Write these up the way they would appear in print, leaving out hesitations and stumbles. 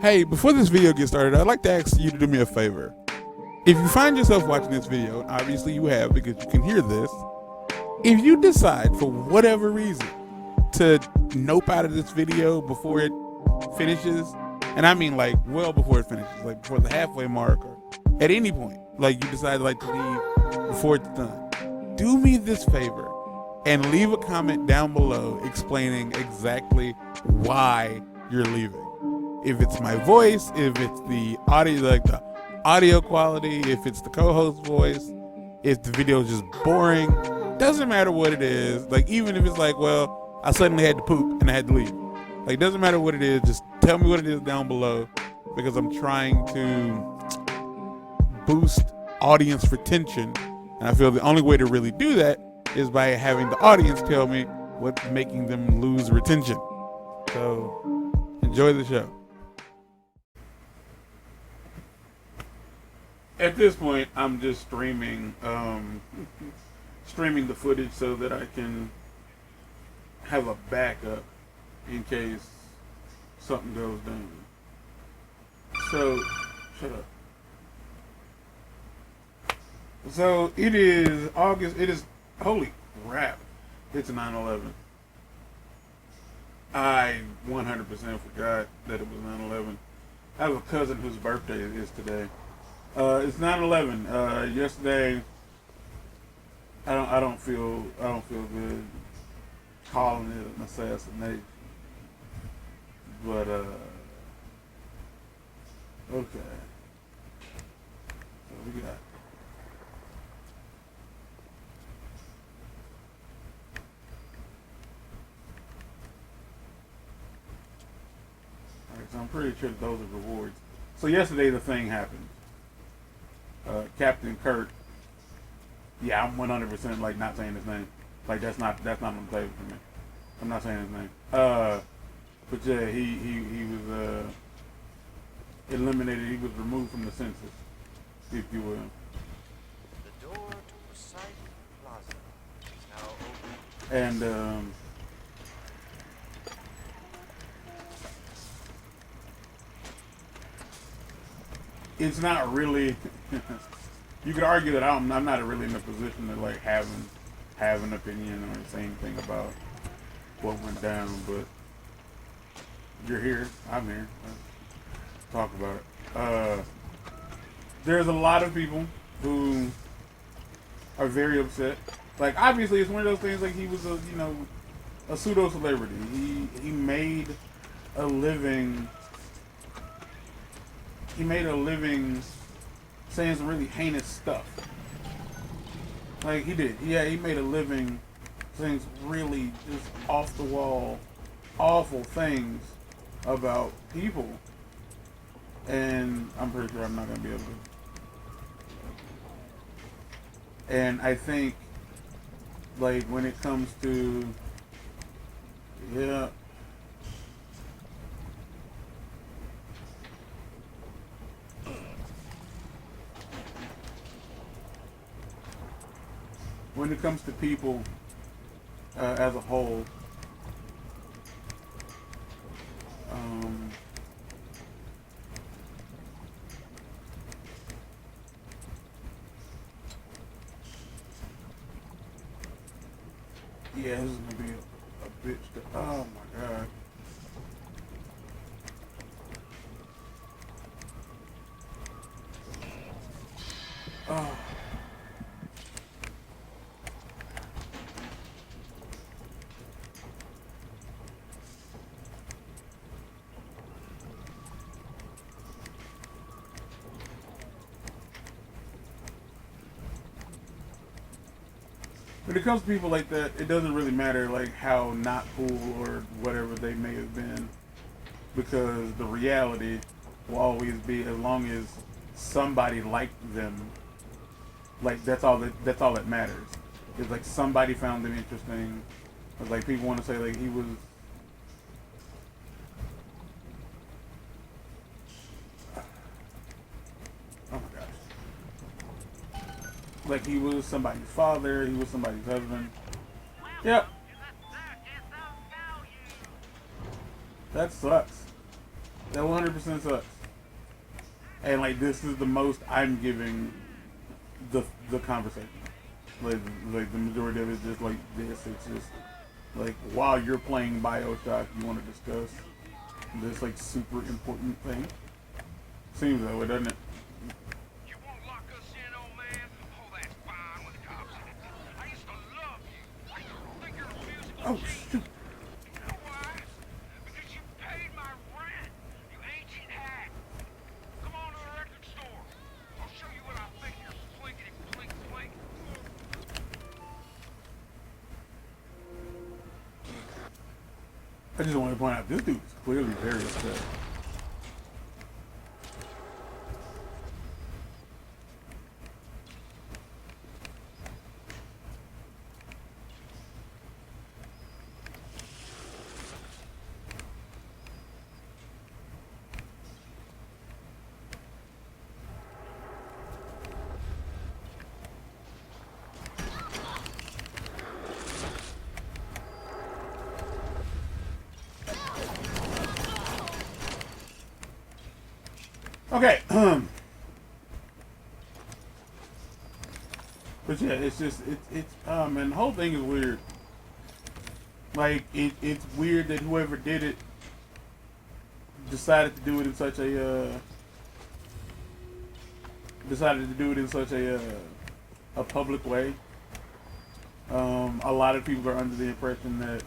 Hey, before this video gets started, I'd like to ask you to do me a favor. If you find yourself watching this video, obviously you have because you can hear this, if you decide for whatever reason to nope out of this video before it finishes, and I mean like well before it finishes, like before the halfway mark or at any point, like you decide like to leave before it's done, do me this favor and leave a comment down below explaining exactly why you're leaving. If it's my voice, if it's the audio, like the audio quality, if it's the co-host voice, if the video is just boring, doesn't matter what it is. Like even if it's like, well, I suddenly had to poop and I had to leave. Like doesn't matter what it is, just tell me what it is down below because I'm trying to boost audience retention. And I feel the only way to really do that is by having the audience tell me what's making them lose retention. So enjoy the show. At this point, I'm just streaming the footage so that I can have a backup in case something goes down. So, shut up. So it is August. It is, holy crap, it's 9/11. I 100% forgot that it was 9/11. I have a cousin whose birthday is today. It's 9/11. Yesterday, I don't feel good calling it an assassination. But okay. So we got. Alright, so I'm pretty sure those are rewards. So yesterday the thing happened. Captain Kirk. Yeah, I'm 100% like not saying his name. Like that's not on the table for me. I'm not saying his name. But yeah, he was eliminated. He was removed from the census, if you will. The door to Poseidon Plaza is now open. And it's not really. You could argue that I'm not really in a position to like have an opinion or say anything about what went down, but you're here, I'm here. Let's talk about it. There's a lot of people who are very upset. Like obviously, it's one of those things. Like he was a pseudo celebrity. He made a living. He made a living saying some really heinous stuff. Like he did. Yeah, he made a living saying some really just off the wall, awful things about people. And I'm pretty sure I'm not gonna be able to. And I think like when it comes to when it comes to people as a whole, yeah, this is gonna be a bitch. Oh my god. Oh. When it comes to people like that, it doesn't really matter like how not cool or whatever they may have been, because the reality will always be as long as somebody liked them, like that's all that matters. It's like somebody found them interesting. It's like people want to say like he was. Oh my gosh. Like he was somebody's father, he was somebody's husband. Yep. That sucks. That 100% sucks. And like this is the most I'm giving the conversation. Like the majority of it is just like this. It's just like while you're playing BioShock, you want to discuss this like super important thing. Seems that way, doesn't it? You won't lock us in, old man? Oh, that's fine with the cops in it. I used to love you. I used to think you're a musical Oh genius. shoot! You know why? Because you paid my rent, you ancient hack. Come on to the record store. I'll show you what I think you're plinkety plink plink. I just want to point out this dude is clearly very upset. Okay, but yeah, it's just it's and the whole thing is weird. Like it's weird that whoever did it decided to do it in such a public way. A lot of people are under the impression that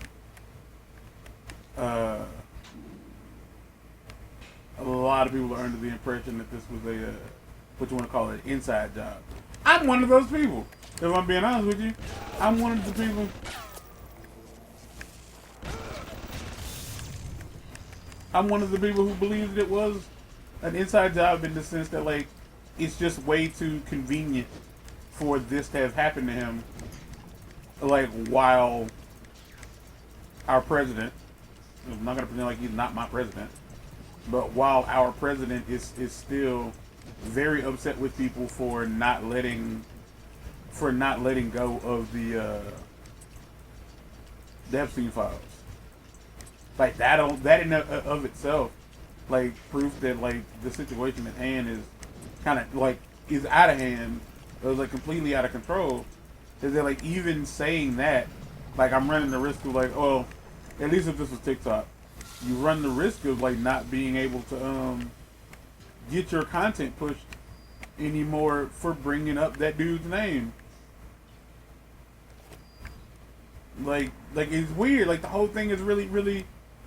this was a what you want to call it, inside job. I'm one of those people. If I'm being honest with you, I'm one of the people. I'm one of the people who believes that it was an inside job in the sense that like it's just way too convenient for this to have happened to him. Like while our president, I'm not gonna pretend like he's not my president, but while our president is still very upset with people for not letting go of the Epstein files. Like that in of itself, like proof that like the situation at hand is kind of like is out of hand. It was like completely out of control. Is that like even saying that, like I'm running the risk of like, oh, at least if this was TikTok, you run the risk of like not being able to get your content pushed anymore for bringing up that dude's name. Like it's weird. Like the whole thing is really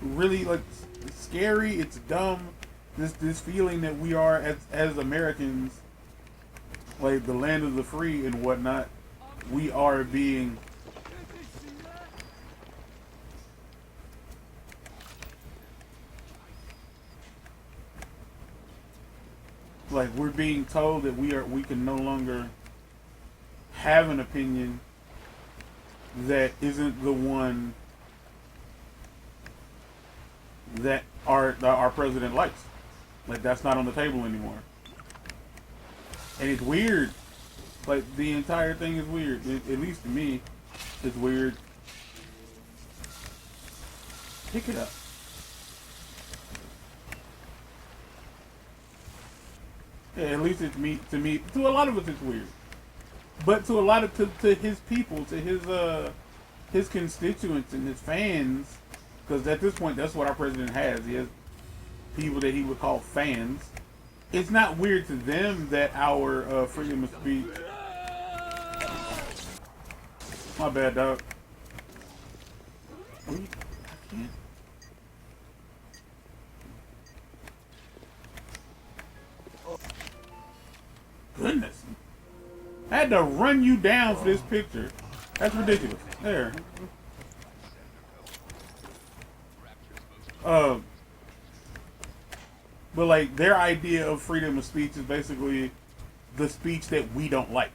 like scary. It's dumb. This feeling that we are as Americans, like the land of the free and whatnot, we are being like we're being told that we can no longer have an opinion that isn't the one that our president likes. Like that's not on the table anymore. And it's weird. Like the entire thing is weird. At least to me, it's weird. Pick it up. Yeah, at least it's to me. To a lot of us, it's weird. But to a lot of to his people, to his constituents and his fans, because at this point, that's what our president has. He has people that he would call fans. It's not weird to them that our freedom of speech. My bad, dog. I can't. Goodness. I had to run you down for this picture. That's ridiculous. There. But like their idea of freedom of speech is basically the speech that we don't like.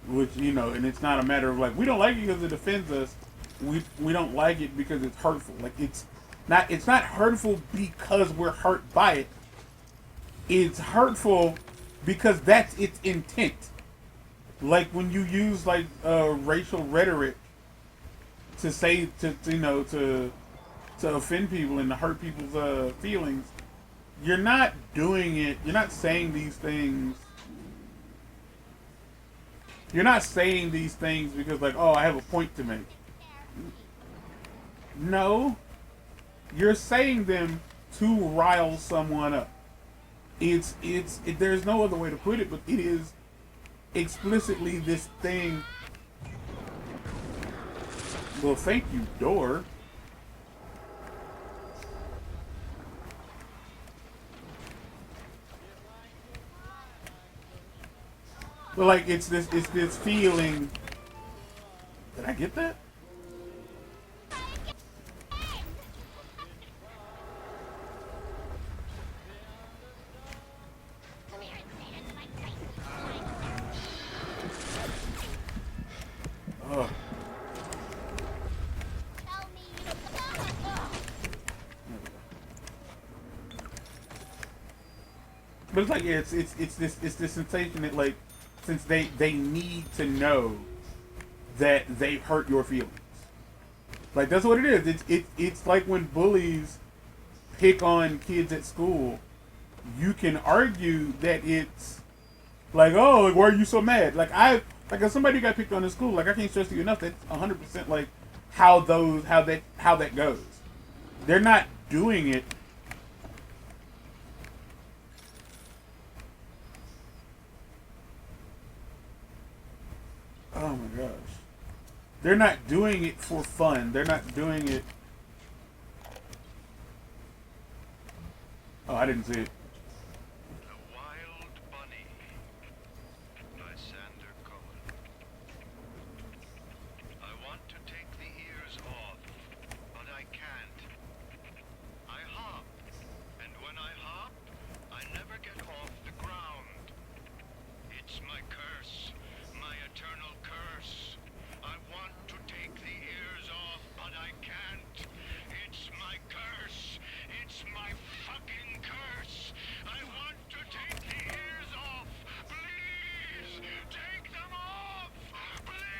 Which, you know, and it's not a matter of like we don't like it because it offends us. We don't like it because it's hurtful. Like it's not hurtful because we're hurt by it. It's hurtful because that's its intent. Like when you use like racial rhetoric to say to offend people and to hurt people's feelings, you're not doing it. You're not saying these things. You're not saying these things because, like, oh, I have a point to make. No, you're saying them to rile someone up. There's no other way to put it, but it is explicitly this thing. Well, thank you, door. But like it's this feeling. Did I get that? Oh. But it's like it's this sensation that, like, since they need to know that they've hurt your feelings. Like, that's what it is. It's like when bullies pick on kids at school. You can argue that it's like, oh, like, why are you so mad? Like, as somebody who got picked on in school, like, I can't stress to you enough that's 100% like how that goes. They're not doing it. Oh my gosh. They're not doing it for fun. They're not doing it. Oh, I didn't see it. The Wild Bunny by Sander Cohen. I want to take the ears off, but I can't. I hop, and when I hop, I never get off the ground. It's my curse, my eternal curse. I want to take the ears off, but I can't. It's my curse. It's my fucking curse. I want to take the ears off. Please, take them off. Please.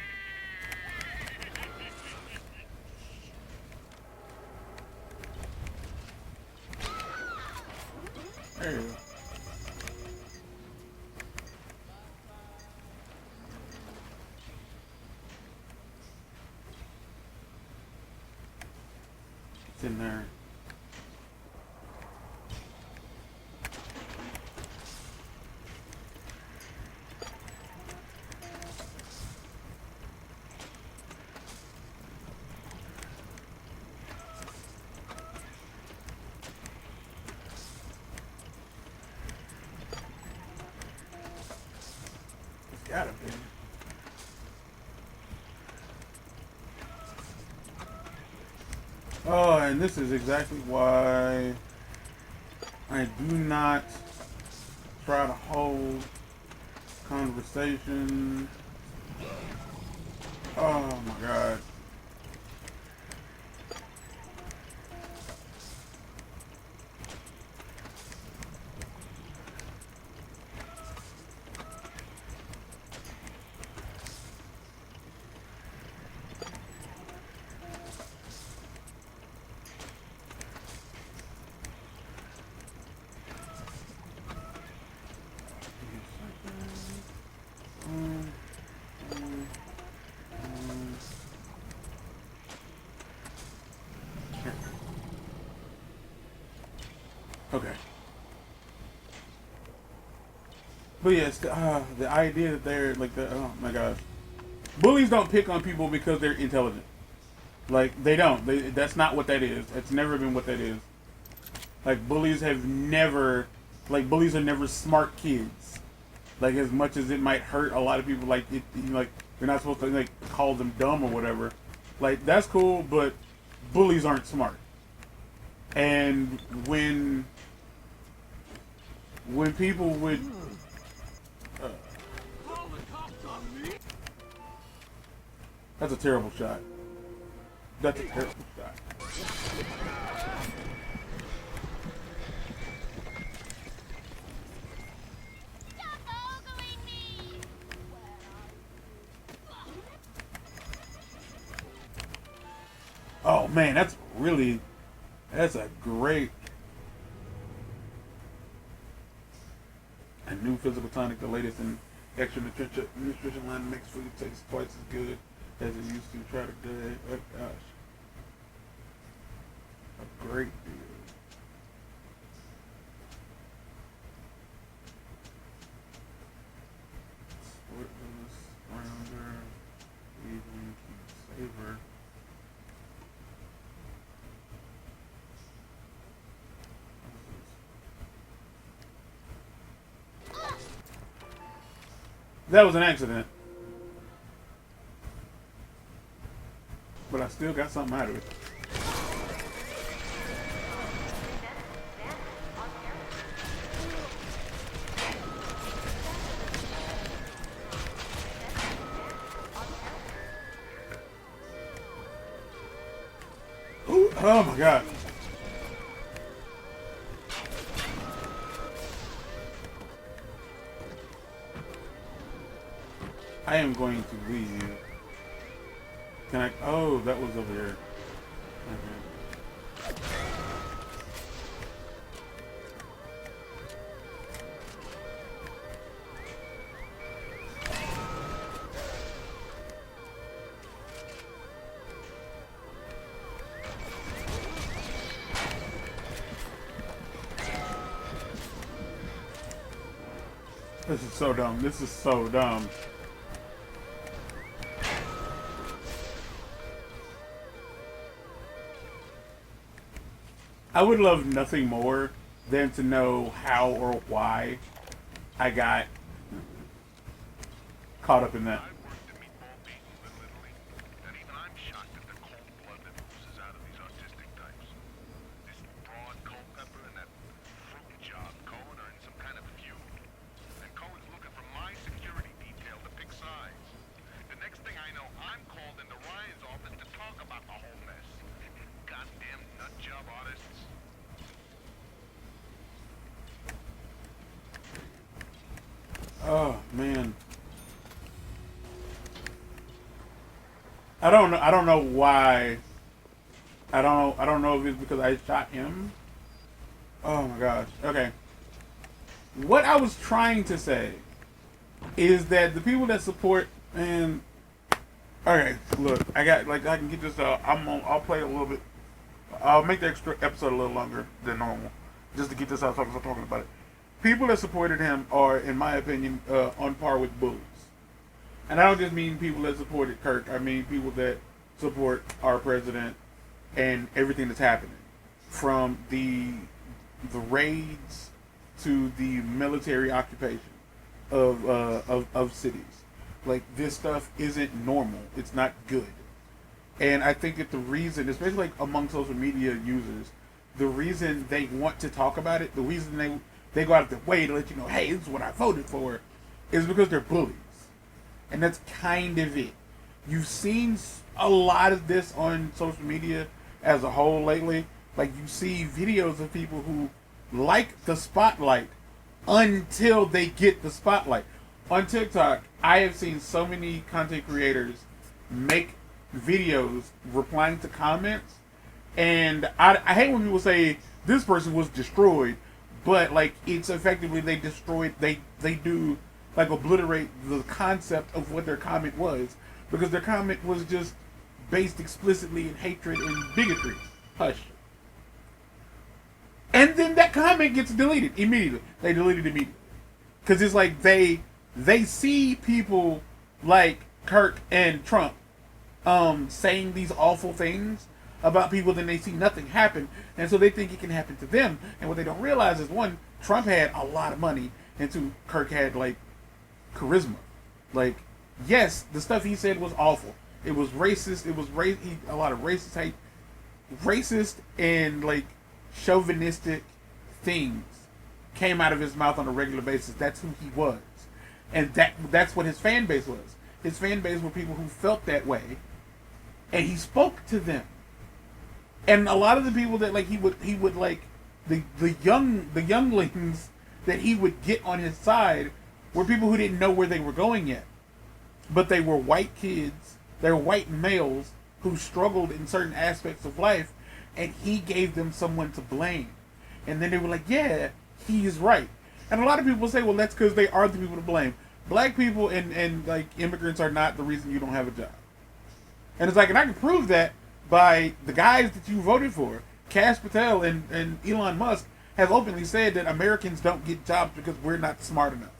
There you go. It's in there. It's gotta be. Oh, and this is exactly why I do not try to hold conversation. Oh my god. Okay. But yes, the idea that they're like oh my gosh, bullies don't pick on people because they're intelligent. Like, they don't. That's not what that is. It's never been what that is. Like, bullies are never smart kids. Like, as much as it might hurt a lot of people, like like you're not supposed to like call them dumb or whatever. Like, that's cool, but bullies aren't smart. And when people would that's a terrible shot. That's a terrible shot. Oh man, that's a great. A new physical tonic, the latest in extra nutrition line, makes food taste twice as good as it used to. Try today. Oh gosh. A great deal. Sportless, rounder, even saver. That was an accident. But I still got something out of it. Ooh, oh my god. I am going to leave. Can I? Oh, that was over here. Okay. This is so dumb. This is so dumb. I would love nothing more than to know how or why I got caught up in that. I work the meatball beating literally, and even I'm shocked at the cold blood that oozes out of these autistic types. This broad Culpepper and that fruit job Cohen are in some kind of feud. And Cohen's looking for my security detail to pick sides. The next thing I know, I'm called into Ryan's office to talk about the whole mess. Goddamn nut job artists. Oh man. I don't know why. I don't know if it's because I shot him. Oh my gosh. Okay. What I was trying to say is that the people that support and okay, look, I can get this out. I'll play a little bit. I'll make the extra episode a little longer than normal just to get this out so I can start talking about it. People that supported him are, in my opinion, on par with bullies. And I don't just mean people that supported Kirk. I mean people that support our president and everything that's happening. From the raids to the military occupation of cities. Like, this stuff isn't normal. It's not good. And I think that the reason, especially like among social media users, the reason they want to talk about it, the reason they go out of their way to let you know, hey, this is what I voted for, is because they're bullies. And that's kind of it. You've seen a lot of this on social media as a whole lately. Like, you see videos of people who like the spotlight until they get the spotlight. On TikTok, I have seen so many content creators make videos replying to comments. And I hate when people say, this person was destroyed. But, like, it's effectively they do, like, obliterate the concept of what their comment was. Because their comment was just based explicitly in hatred and bigotry. Hush. And then that comment gets deleted immediately. They delete it immediately. Because it's like they see people like Kirk and Trump saying these awful things about people, then they see nothing happen, and so they think it can happen to them. And what they don't realize is, one, Trump had a lot of money, and two, Kirk had, like, charisma. Like, yes, the stuff he said was awful. It was racist. It was a lot of racist hate, racist and, like, chauvinistic things came out of his mouth on a regular basis. That's who he was, and that's what his fan base was. His fan base were people who felt that way, and he spoke to them. And a lot of the people that, like, he would like the younglings that he would get on his side were people who didn't know where they were going yet, but they were white kids, they were white males who struggled in certain aspects of life, and he gave them someone to blame. And then they were like, yeah, he is right. And a lot of people say, well, that's because they are the people to blame. Black people and like immigrants are not the reason you don't have a job. And it's like, and I can prove that by the guys that you voted for. Kash Patel and Elon Musk have openly said that Americans don't get jobs because we're not smart enough.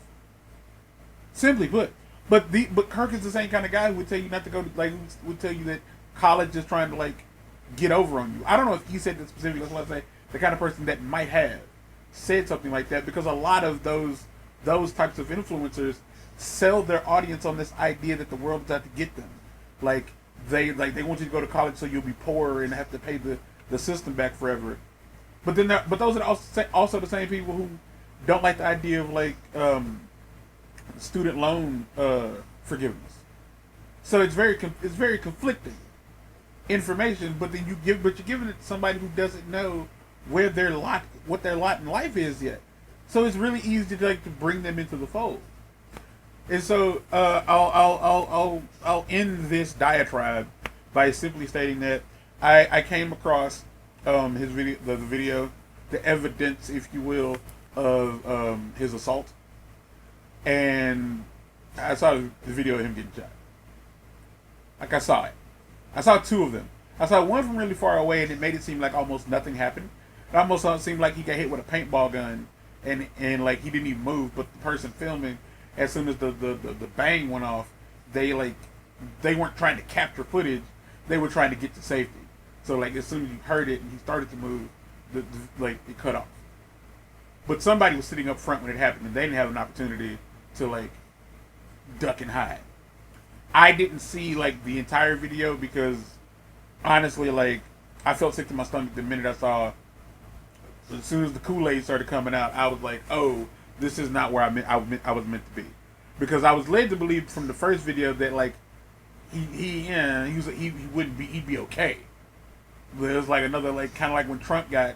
Simply put. But Kirk is the same kind of guy who would tell you not to go to, like, would tell you that college is trying to, like, get over on you. I don't know if he said that specifically. That's what I say. The kind of person that might have said something like that, because a lot of those types of influencers sell their audience on this idea that the world is out to get them. Like they want you to go to college so you'll be poor and have to pay the system back forever. But then those are also the same people who don't like the idea of like student loan forgiveness. So it's very conflicting information. But then you're giving it to somebody who doesn't know what their lot in life is yet. So it's really easy to bring them into the fold. And so I'll end this diatribe by simply stating that I came across his video, the evidence, if you will, of his assault, and I saw the video of him getting shot. Like, I saw it. I saw two of them. I saw one from really far away, and it made it seem like almost nothing happened. It almost seemed like he got hit with a paintball gun, and like he didn't even move. But the person filming, as soon as the bang went off, they weren't trying to capture footage. They were trying to get to safety. So like as soon as you heard it and he started to move, it cut off. But somebody was sitting up front when it happened, and they didn't have an opportunity to like duck and hide. I didn't see like the entire video because honestly, like, I felt sick to my stomach the minute I saw. As soon as the Kool-Aid started coming out, I was like, "Oh, this is not where I was meant to be," because I was led to believe from the first video that like he'd be okay. But it was like another, like, kind of like when Trump got,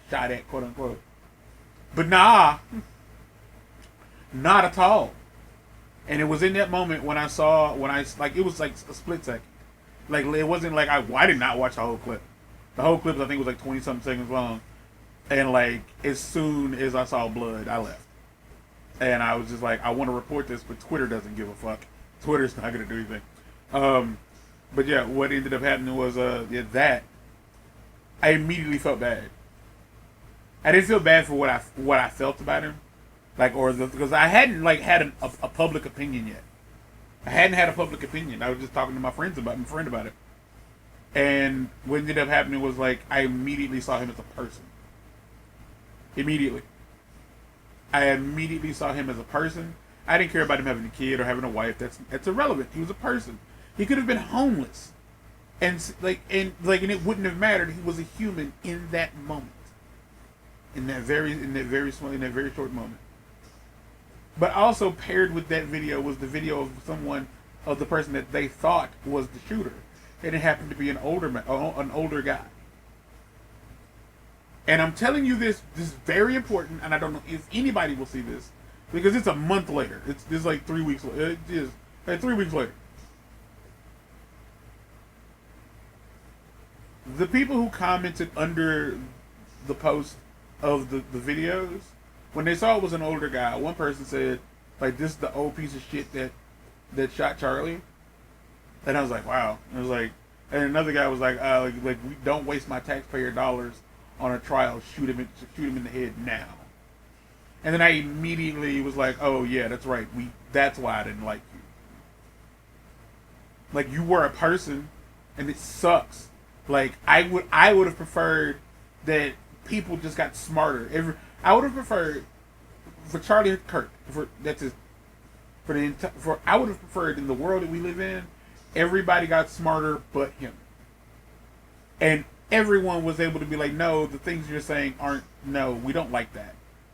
shot at, quote unquote. But nah, not at all. And it was in that moment when it was like a split second. Like, it wasn't like I did not watch the whole clip. The whole clip, I think, was like 20-something seconds long. And like, as soon as I saw blood, I left. And I was just like, I want to report this, but Twitter doesn't give a fuck. Twitter's not going to do anything. But yeah, what ended up happening was that I immediately felt bad. I didn't feel bad for what I felt about him, because I hadn't had a public opinion yet. I hadn't had a public opinion. I was just talking to my friend about it, and what ended up happening was like I immediately saw him as a person. I immediately saw him as a person. I didn't care about him having a kid or having a wife. That's irrelevant. He was a person. He could have been homeless, and it wouldn't have mattered. He was a human in that moment, in that very short moment. But also paired with that video was the video of the person that they thought was the shooter, and it happened to be an older guy. And I'm telling you this is very important, and I don't know if anybody will see this because it's a month later. It's like 3 weeks. It is like 3 weeks later. The people who commented under the post of the videos, when they saw it was an older guy, one person said, like, "This is the old piece of shit that shot Charlie," and I was like, "Wow." And I was like, and another guy was like, "We don't waste my taxpayer dollars on a trial. Shoot him in the head now." And then I immediately was like, "Oh yeah, that's right. That's why I didn't like you. Like, you were a person, and it sucks. Like, I would have preferred that people just got smarter. I would have preferred for Charlie Kirk, I would have preferred in the world that we live in, everybody got smarter but him. And everyone was able to be like, no, the things you're saying we don't like that.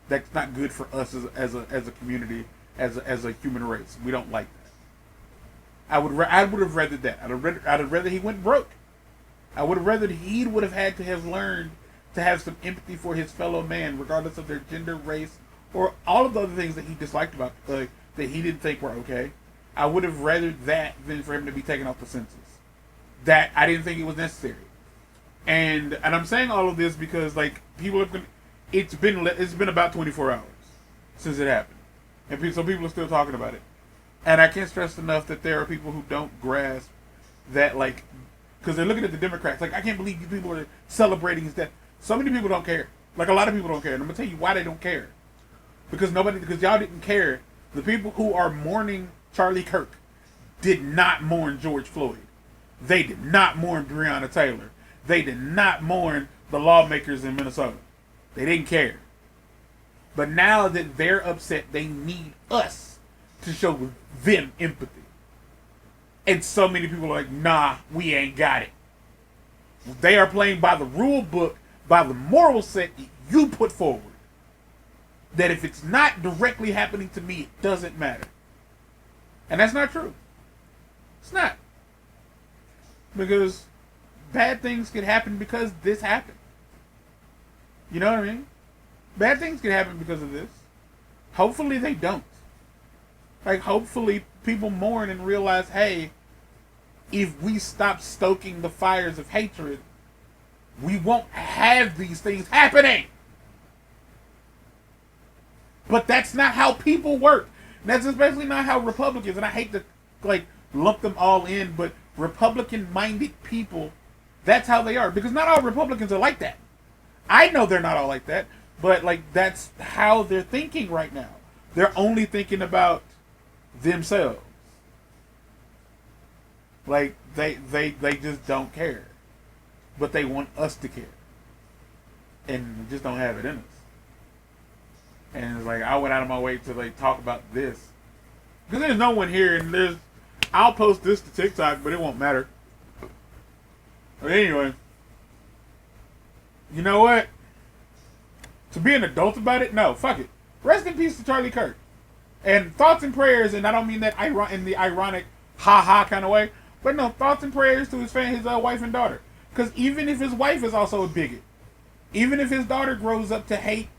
That's not good for us as a community, as a human race. We don't like that. I would have rather that. I'd have rather he went broke. I would have rather he would have had to have learned to have some empathy for his fellow man, regardless of their gender, race, or all of the other things that he disliked about, that he didn't think were okay. I would have rather that than for him to be taken off the census. That I didn't think it was necessary. And I'm saying all of this because, like, people have been. It's been about 24 hours. since it happened, and so people are still talking about it. And I can't stress enough that there are people who don't grasp that, like, because they're looking at the Democrats. Like, I can't believe you people are celebrating his death. So many people don't care. Like, a lot of people don't care. And I'm gonna tell you why they don't care. Because y'all didn't care. The people who are mourning Charlie Kirk did not mourn George Floyd. They did not mourn Breonna Taylor. They did not mourn the lawmakers in Minnesota. They didn't care. But now that they're upset, they need us to show them empathy. And so many people are like, nah, we ain't got it. They are playing by the rule book, by the moral set you put forward. That if it's not directly happening to me, it doesn't matter. And that's not true. It's not. Because bad things can happen because this happened. You know what I mean? Bad things can happen because of this. Hopefully they don't. Like, hopefully people mourn and realize, hey, if we stop stoking the fires of hatred, we won't have these things happening. But that's not how people work. And that's especially not how Republicans, and I hate to, like, lump them all in, but Republican-minded people, that's how they are. Because not all Republicans are like that. I know they're not all like that, but, like, that's how they're thinking right now. They're only thinking about themselves. Like, they just don't care. But they want us to care. And we just don't have it in us. And it's like, I went out of my way to, like, talk about this. Because there's no one here, and I'll post this to TikTok, but it won't matter. But anyway, you know what? To be an adult about it, no, fuck it. Rest in peace to Charlie Kirk. And thoughts and prayers, and I don't mean that in the ironic ha-ha kind of way, but no, thoughts and prayers to his wife and daughter. Because even if his wife is also a bigot, even if his daughter grows up to hate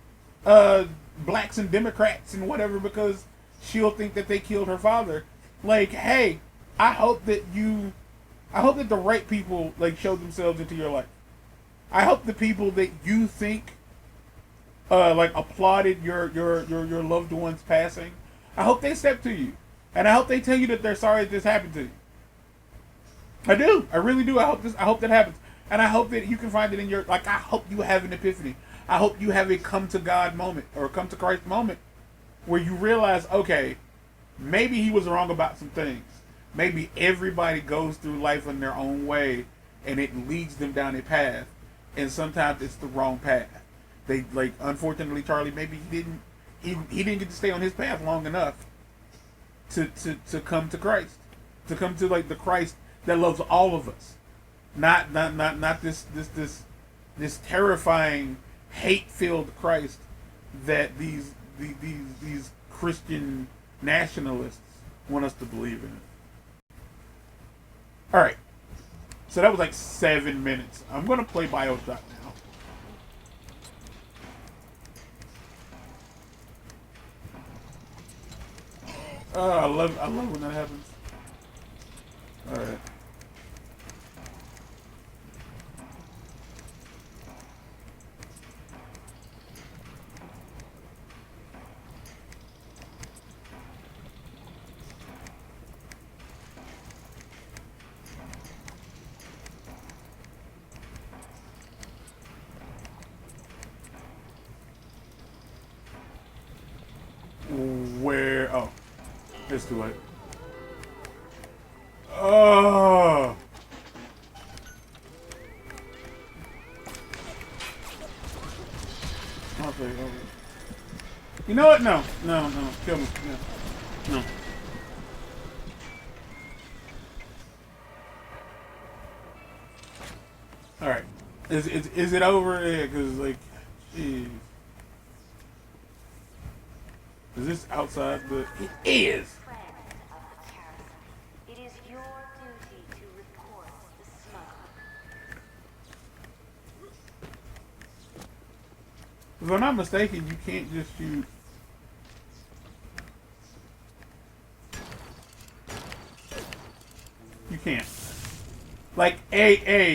blacks and Democrats and whatever because she'll think that they killed her father, like, hey, I hope that the right people, like, show themselves into your life. I hope the people that you think like applauded your loved one's passing, I hope they step to you. And I hope they tell you that they're sorry that this happened to you. I do. I really do. I hope that happens. And I hope that you can find it in I hope you have an epiphany. I hope you have a come to God moment or come to Christ moment where you realize, okay, maybe he was wrong about some things. Maybe everybody goes through life in their own way and it leads them down a path. And sometimes it's the wrong path. They, like, unfortunately, Charlie, maybe he didn't get to stay on his path long enough to come to Christ. To come to, like, the Christ that loves all of us. Not this terrifying, hate-filled Christ that these Christian nationalists want us to believe in. All right, so that was like 7 minutes. I'm gonna play BioShock now. Oh, I love when that happens. All right. Where? Oh, it's too late. Oh. Okay. You know what? No. Kill me. No. All right. Is it over? Yeah, because, like, jeez. Is this outside? But it is. It is your duty to report the smoke. If I'm not mistaken, you can't just shoot. You can't. Like,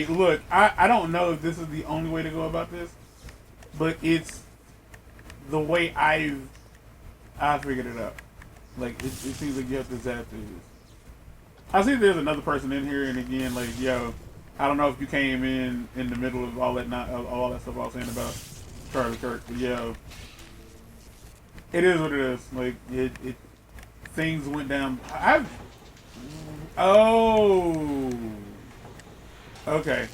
look, I don't know if this is the only way to go about this, but it's the way I've I figured it out. Like, it seems like you have to zap these. I see there's another person in here, and again, like, yo, I don't know if you came in the middle of all that all that stuff I was saying about Charlie Kirk, but yo, it is what it is. Like, it things went down. Oh, okay.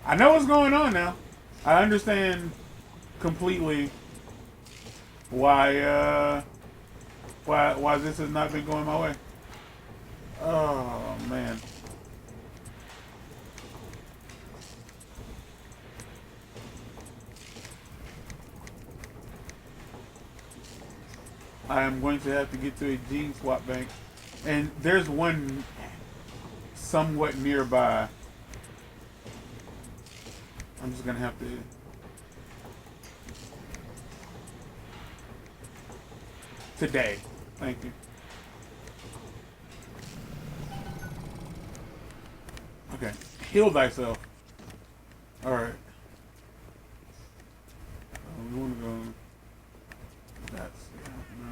I know what's going on now. I understand completely why this has not been going my way. Oh man. I am going to have to get to a gene swap bank. And there's one somewhat nearby. I'm just gonna have to. Today. Thank you. Okay. Heal thyself. Alright. We wanna go. That's no.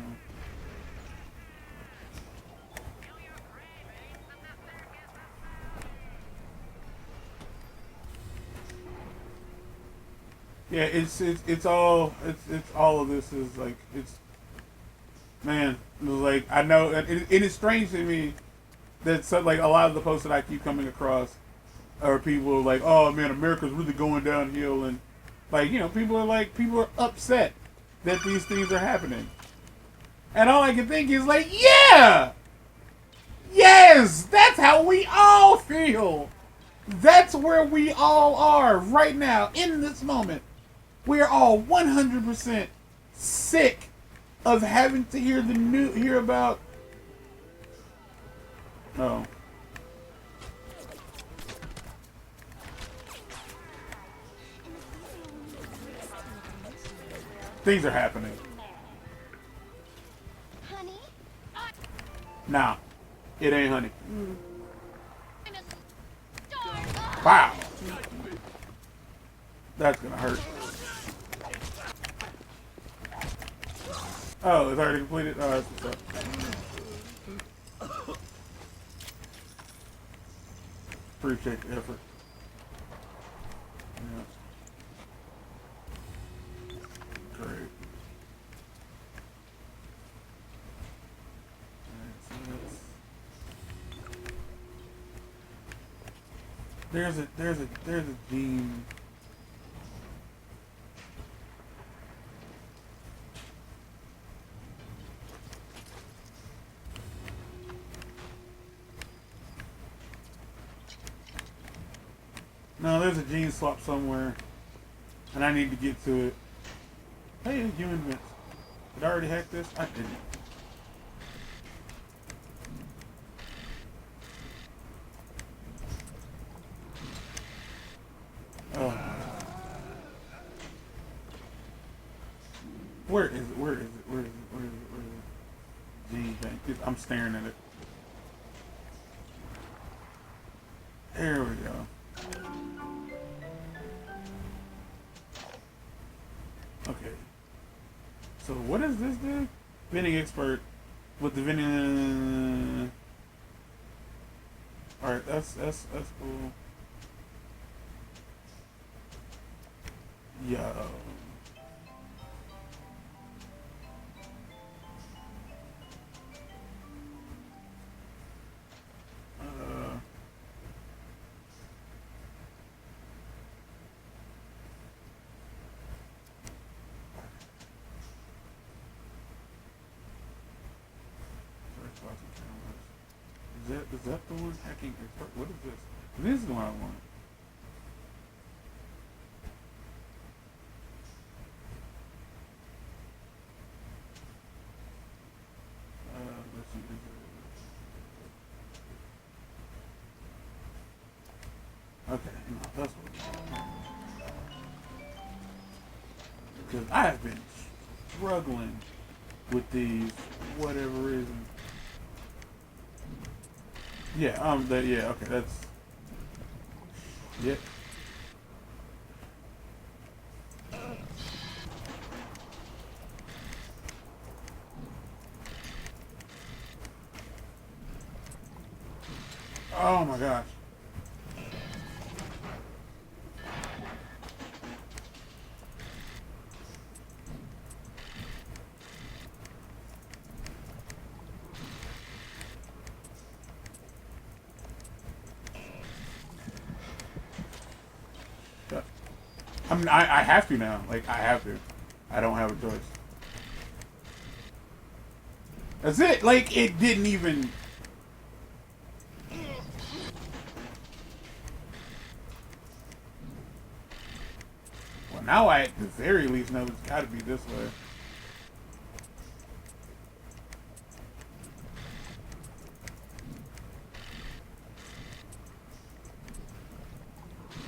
Yeah, it's all of this is like man, like I know it is strange to me that like a lot of the posts that I keep coming across are people like, oh man, America's really going downhill, and like, you know, people are upset that these things are happening, and all I can think is like, yeah, yes, that's how we all feel. That's where we all are right now in this moment. We are all 100% sick of having to hear about. Oh. Things are happening. Honey? Nah, it ain't honey. Wow. That's gonna hurt. Oh, it's already completed? Oh, that's what's up. Appreciate the effort. Yeah. Great. There's a gene. No, there's a gene swap somewhere, and I need to get to it. Hey, human vents. Did I already hack this? I didn't. Oh. Where is it? Where is it? Where is it? Where is it? Where is it? Gene bank. I'm staring at it. There we go. Okay. So what does this do? Vending expert with the vending. All right, that's cool. Yo. Is that the one hacking expert? What is this? This is the one I want. Let's see. Okay, no, that's what it's because I have been struggling with these for whatever reason. Yeah, yeah, okay, that's, yep. Oh my gosh. I mean, I have to now. Like, I have to. I don't have a choice. That's it. Like, it didn't even... Well, now I at the very least know it's got to be this way.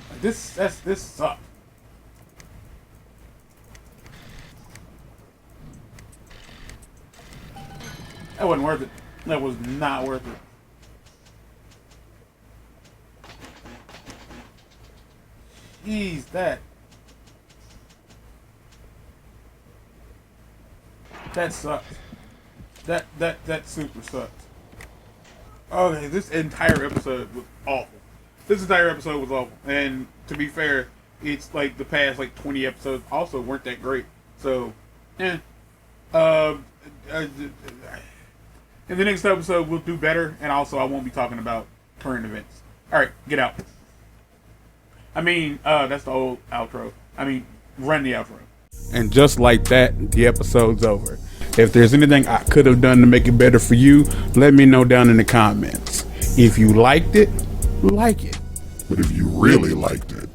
Like, this sucks. That wasn't worth it. That was not worth it. Jeez, that sucks. That super sucks. Okay, this entire episode was awful. This entire episode was awful. And to be fair, it's like the past like 20 episodes also weren't that great. So, in the next episode, we'll do better, and also I won't be talking about current events. All right, get out. I mean, that's the old outro. I mean, run the outro. And just like that, the episode's over. If there's anything I could have done to make it better for you, let me know down in the comments. If you liked it, like it. But if you really liked it,